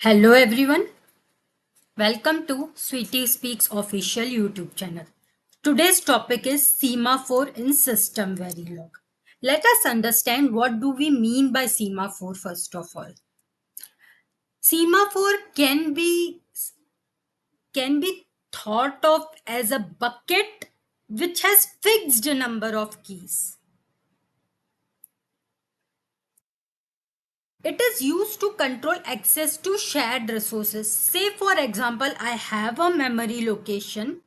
Hello everyone, welcome to Sweetie Speaks official YouTube channel. Today's topic is semaphore in system Verilog. Let us understand what do we mean by semaphore first of all. Semaphore can be thought of as a bucket which has fixed number of keys. It is used to control access to shared resources. Say for example, I have a memory location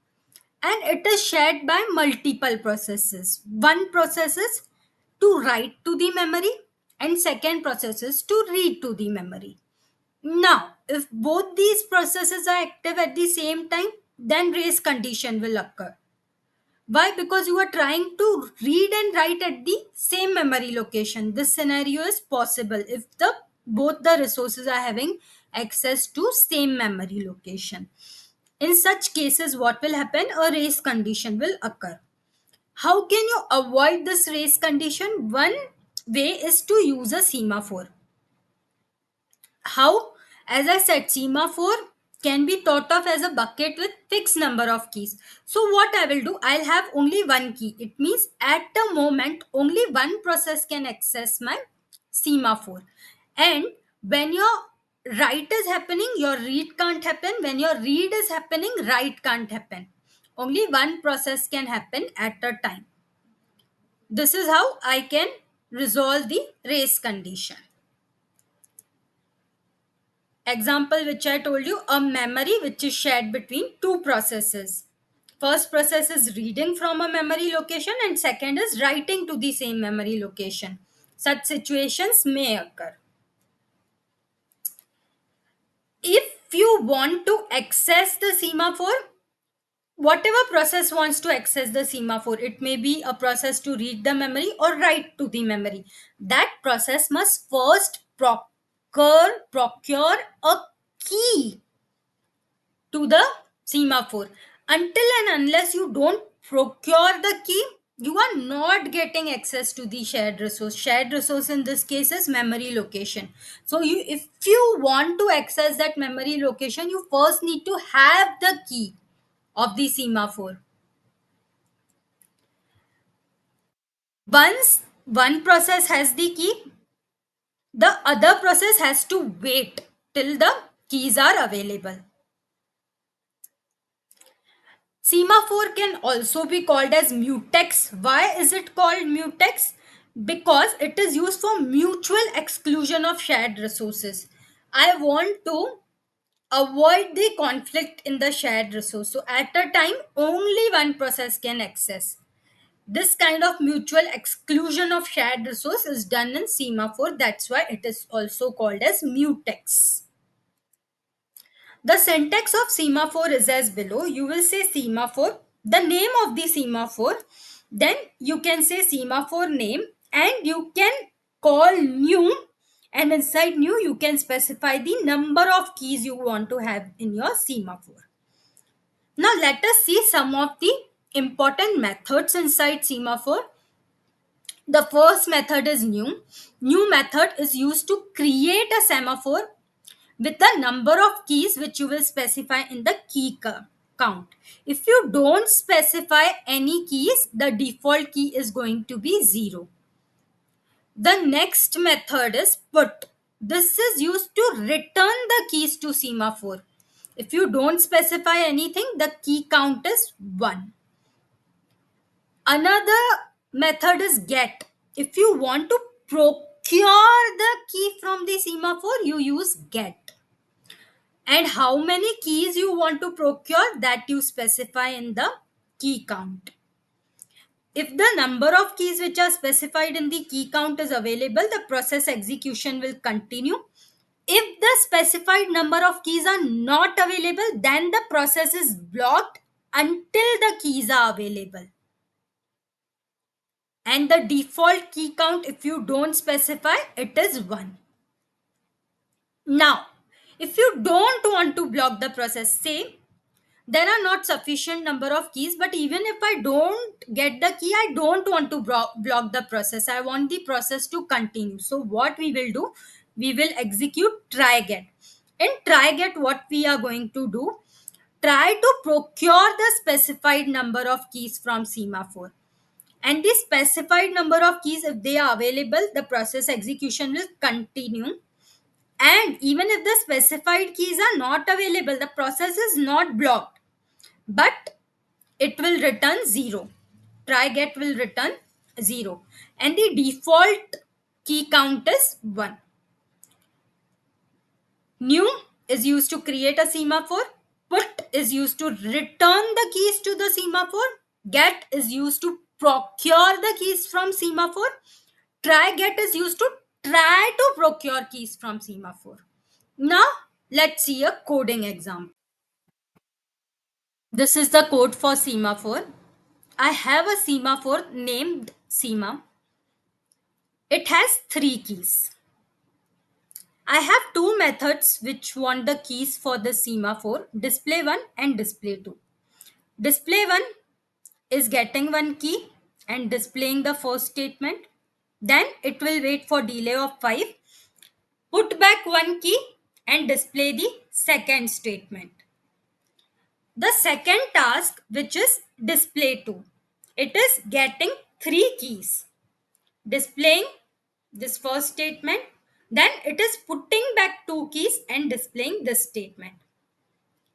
and it is shared by multiple processes. One process is to write to the memory and second process is to read to the memory. Now, if both these processes are active at the same time, then race condition will occur. Why? Because you are trying to read and write at the same memory location. This scenario is possible if the both the resources are having access to same memory location. In such cases, what will happen? A race condition will occur. How can you avoid this race condition? One way is to use a semaphore. How? As I said, semaphore can be thought of as a bucket with fixed number of keys. So what I will do, I'll have only one key. It means at the moment only one process can access my semaphore. And when your write is happening, your read can't happen. When your read is happening, write can't happen. Only one process can happen at a time. This is how I can resolve the race condition. Example which I told you, a memory which is shared between two processes. First process is reading from a memory location and second is writing to the same memory location. Such situations may occur. If you want to access the semaphore, whatever process wants to access the semaphore, it may be a process to read the memory or write to the memory. That process must first procure a key to the semaphore. Until and unless you don't procure the key, you are not getting access to the shared resource. Shared resource in this case is memory location. So you, if you want to access that memory location, you first need to have the key of the semaphore. Once one process has the key, the other process has to wait till the keys are available. Semaphore can also be called as mutex. Why is it called mutex? Because it is used for mutual exclusion of shared resources. I want to avoid the conflict in the shared resource. So at a time, only one process can access. This kind of mutual exclusion of shared resource is done in semaphore. That's why it is also called as mutex. The syntax of semaphore is as below. You will say semaphore, the name of the semaphore, then you can say semaphore name, and you can call new, and inside new you can specify the number of keys you want to have in your semaphore. Now let us see some of the important methods inside semaphore. The first method is new. New method is used to create a semaphore with the number of keys which you will specify in the count. If you don't specify any keys, the default key is going to be 0. The next method is put. This is used to return the keys to semaphore. If you don't specify anything, the key count is 1. Another method is get. If you want to procure the key from the semaphore, you use get. And how many keys you want to procure, that you specify in the key count. If the number of keys which are specified in the key count is available, the process execution will continue. If the specified number of keys are not available, then the process is blocked until the keys are available. And the default key count, if you don't specify, it is 1. Now, if you don't want to block the process, say there are not sufficient number of keys, but even if I don't get the key, I don't want to block the process. I want the process to continue. So what we will do, we will execute try get. In try get, what we are going to do, try to procure the specified number of keys from semaphore, and the specified number of keys, if they are available, the process execution will continue. And even if the specified keys are not available, the process is not blocked, but it will return 0. Try get will return 0, and the default key count is 1. New is used to create a semaphore. Put is used to return the keys to the semaphore. Get is used to procure the keys from semaphore. Try get is used to try to procure keys from semaphore. Now, let's see a coding example. This is the code for semaphore. I have a semaphore named Sema. It has 3 keys. I have two methods which want the keys for the semaphore, display 1 and display 2. Display 1 is getting one key and displaying the first statement. Then it will wait for delay of 5, put back one key and display the second statement. The second task, which is display 2, it is getting 3 keys, displaying this first statement, then it is putting back 2 keys and displaying this statement.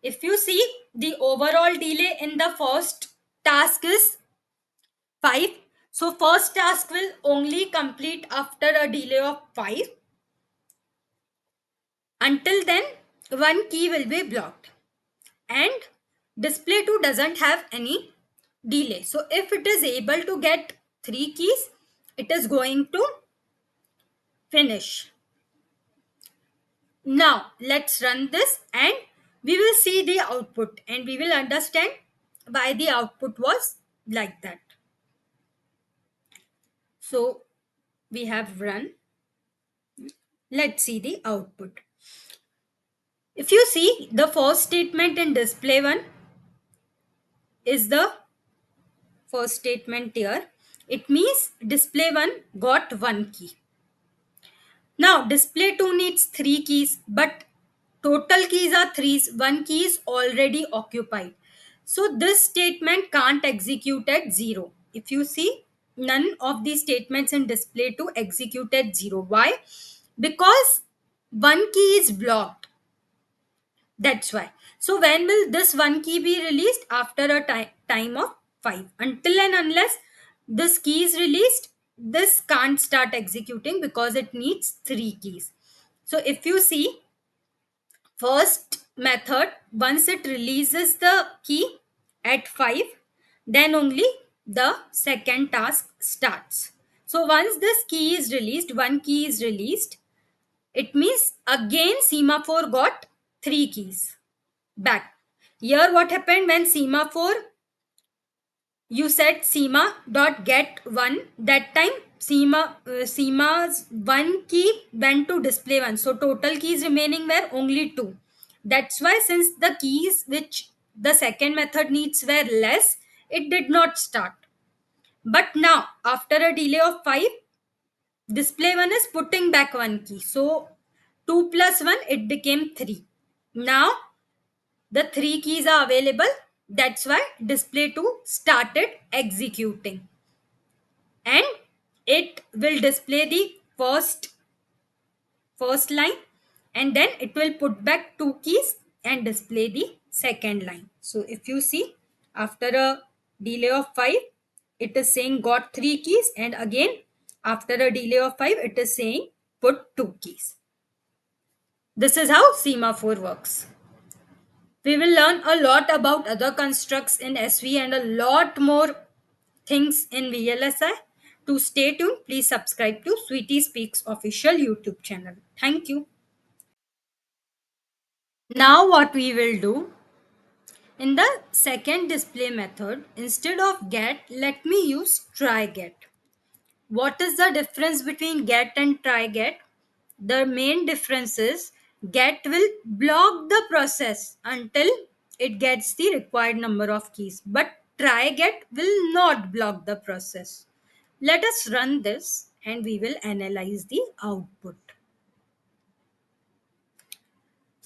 If you see, the overall delay in the first task is 5. So first task will only complete after a delay of 5. Until then, one key will be blocked. And display 2 doesn't have any delay. So if it is able to get 3 keys, it is going to finish. Now let's run this and we will see the output and we will understand why the output was like that. So we have run. Let's see the output. If you see, the first statement in display 1 is the first statement here. It means display 1 got 1 key. Now display 2 needs 3 keys, but total keys are 3s. 1 key is already occupied. So this statement can't execute at 0. If you see, none of these statements in display 2 execute at 0. Why? Because 1 key is blocked. That's why. So when will this one key be released? After a time of 5. Until and unless this key is released, this can't start executing because it needs 3 keys. So if you see, first method, once it releases the key at 5, then only the second task starts. So once this key is released, one key is released, it means again semaphore got 3 keys back. Here what happened when semaphore, you said Sema dot get 1, that time Sema's 1 key went to display 1, so total keys remaining were only 2. That's why, since the keys which the second method needs were less, it did not start. But now after a delay of 5, display 1 is putting back one key, so 2 plus 1, it became 3. Now the 3 keys are available. That's why display 2 started executing, and it will display the first line, and then it will put back 2 keys and display the second line. So if you see, after a delay of 5, it is saying got 3 keys, and again after a delay of 5, it is saying put 2 keys. This is how semaphore works. We will learn a lot about other constructs in SV and a lot more things in VLSI. To stay tuned, please subscribe to Sweetie Speaks official YouTube channel. Thank you. Now what we will do, in the second display method, instead of get, let me use try get. What is the difference between get and try get? The main difference is get will block the process until it gets the required number of keys, but try get will not block the process. Let us run this and we will analyze the output.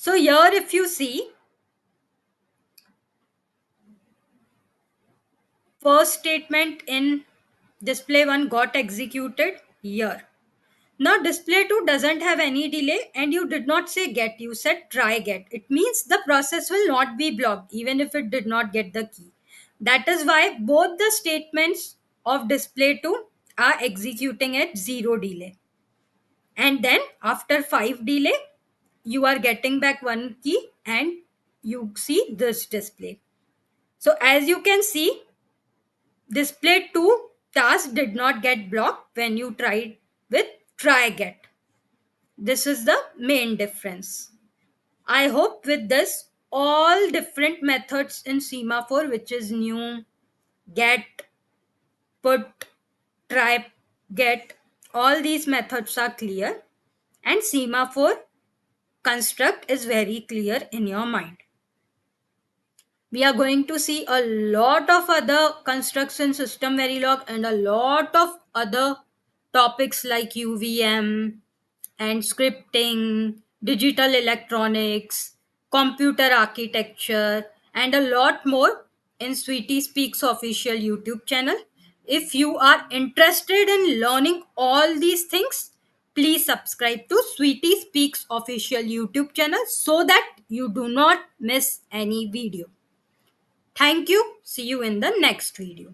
So here if you see, first statement in display 1 got executed here. Now display 2 doesn't have any delay and you did not say get, you said try get. It means the process will not be blocked even if it did not get the key. That is why both the statements of display 2 are executing at 0 delay. And then after 5 delay, you are getting back one key and you see this display. So as you can see, display 2 task did not get blocked when you tried with try get. This is the main difference. I hope with this all different methods in semaphore, which is new, get, put, try, get, all these methods are clear and semaphore construct is very clear in your mind. We are going to see a lot of other construction system verilog and a lot of other topics like UVM and scripting, digital electronics, computer architecture, and a lot more in Sweetie Speaks official YouTube channel. If you are interested in learning all these things, please subscribe to Sweetie Speaks official YouTube channel so that you do not miss any video. Thank you. See you in the next video.